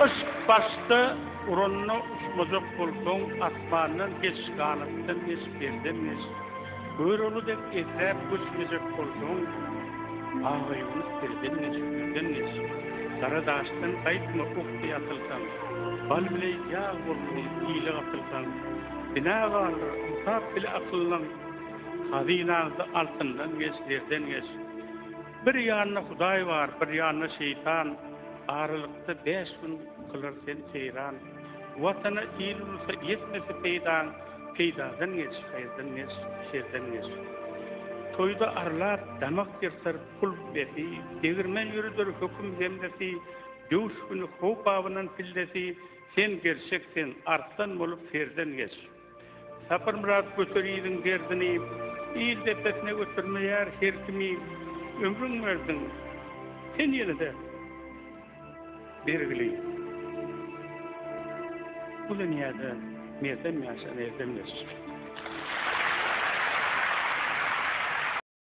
Işık başta uranna uçmazak bolsoň asmandan geçkanatdan geçberden geç. Görülüdek etraf göçmejek bolsoň ağaýyňyz birden geç. Dara daşdan gaýtma ukdy atylsan, bal bile ýağ bolsun ýyly atylsan, bina garly insap bile akyllan hazinaňyzy altyndan geçlerden geç. Bir ýanyna Hudaý bar, bir ýanyna şeytan. Aralykda 5 gün kılar sen seyran. Watana iyil olsa yetmesi peydadan geç, şerden geç. Toyda arlap, damak yerser pul besi, devirmen yürüdür hüküm zemdesi, dövüş günü hop avının pildesi, sen gerçeksen arslan bolup ferden geç. Sapır murat götürüydün derdini, iyil depesine götürmeyer her kimi ömrün verdin. Sen yine de belgili. Bu dünyada merden yaşan erdemler.